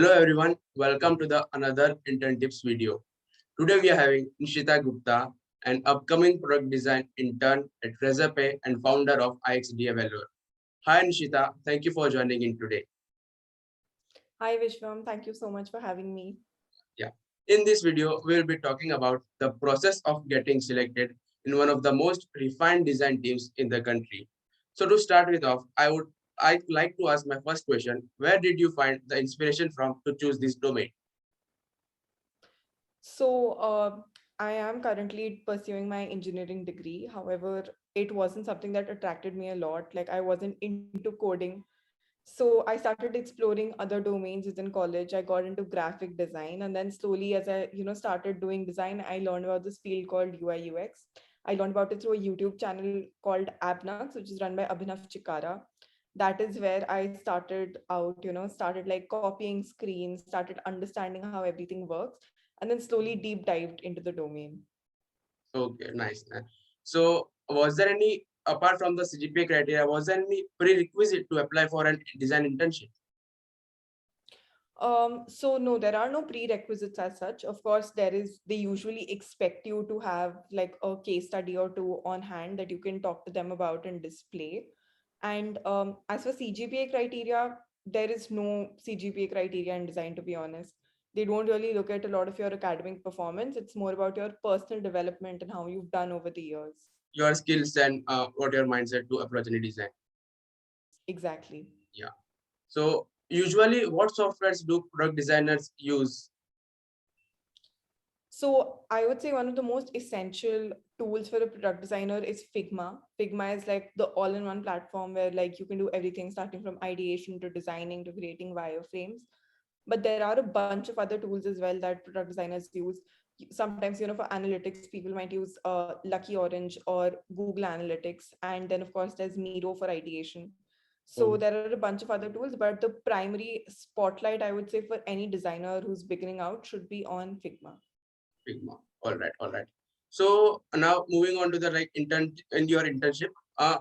Hello everyone, welcome to the another intern tips video. Today we are having Nisheta Gupta, an upcoming product design intern at Razorpay and founder of IXDA Vellore. Hi Nisheta, thank you for joining in today. Hi Vishwam, thank you so much for having me. Yeah. In this video, we will be talking about the process of getting selected in one of the most refined design teams in the country. So to start with off, I'd like to ask my first question. Where did you find the inspiration from to choose this domain? So, I am currently pursuing my engineering degree. However, it wasn't something that attracted me a lot. Like, I wasn't into coding. So, I started exploring other domains within college. I got into graphic design. And then slowly, as I started doing design, I learned about this field called UI UX. I learned about it through a YouTube channel called AppNux, which is run by Abhinav Chikara. That is where I started out, started like copying screens, started understanding how everything works, and then slowly deep dived into the domain. Okay, nice. So, was there any, apart from the CGPA criteria, was there any prerequisite to apply for an design internship? So no, there are no prerequisites as such. Of course, they usually expect you to have like a case study or two on hand that you can talk to them about and display. And as for CGPA criteria, there is no CGPA criteria in design, to be honest. They don't really look at a lot of your academic performance. It's more about your personal development and how you've done over the years. Your skills and what your mindset to approach any design. Exactly. Yeah. So, usually, what softwares do product designers use? So I would say one of the most essential tools for a product designer is Figma. Figma is like the all-in-one platform where like you can do everything starting from ideation to designing to creating wireframes. But there are a bunch of other tools as well that product designers use. Sometimes, for analytics, people might use Lucky Orange or Google Analytics. And then, of course, there's Miro for ideation. So Oh, there are a bunch of other tools, but the primary spotlight, I would say, for any designer who's beginning out should be on Figma. Figma. All right, all right. So now moving on to the like intern in your internship.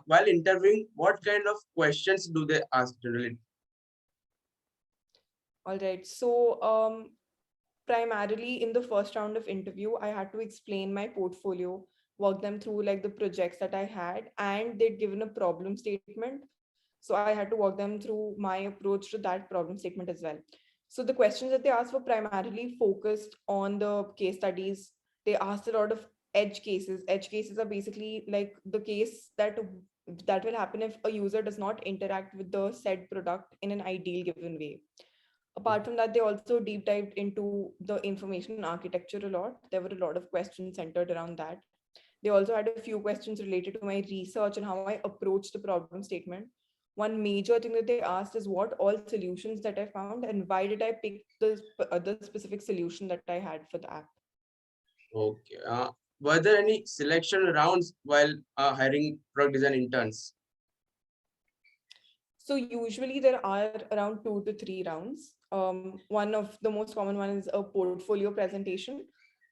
While interviewing, what kind of questions do they ask generally? All right. So, primarily in the first round of interview, I had to explain my portfolio, walk them through like the projects that I had, and they'd given a problem statement. So I had to walk them through my approach to that problem statement as well. So the questions that they asked were primarily focused on the case studies. They asked a lot of edge cases. Edge cases are basically like the case that will happen if a user does not interact with the said product in an ideal given way. Apart from that, they also deep dived into the information architecture a lot. There were a lot of questions centered around that. They also had a few questions related to my research and how I approached the problem statement. One major thing that they asked is what all solutions that I found and why did I pick the specific solution that I had for the app. Okay. Were there any selection rounds while hiring product design interns? So usually there are around 2 to 3 rounds. One of the most common one is a portfolio presentation.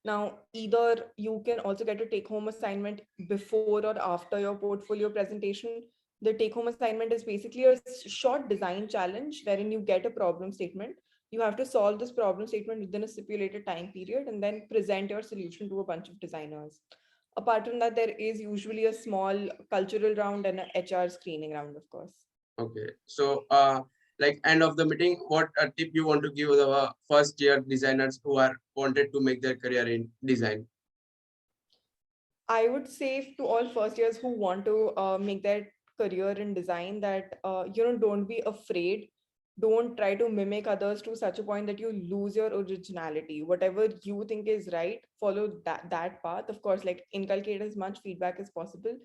Now, either you can also get a take-home assignment before or after your portfolio presentation. The take-home assignment is basically a short design challenge wherein you get a problem statement. You have to solve this problem statement within a stipulated time period and then present your solution to a bunch of designers. Apart from that, there is usually a small cultural round and a HR screening round, of course. Okay. So, like end of the meeting, what tip you want to give the first year designers who are wanted to make their career in design? I would say to all first years who want to make their career in design that don't be afraid. Don't try to mimic others to such a point that you lose your originality. Whatever you think is right, follow that path. Of course, like inculcate as much feedback as possible,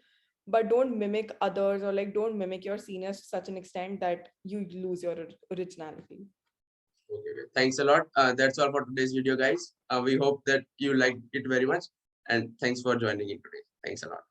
but don't mimic others or like don't mimic your seniors to such an extent that you lose your originality. Okay, okay. Thanks a lot. That's all for today's video, guys. We hope that you liked it very much, and thanks for joining in today. Thanks a lot.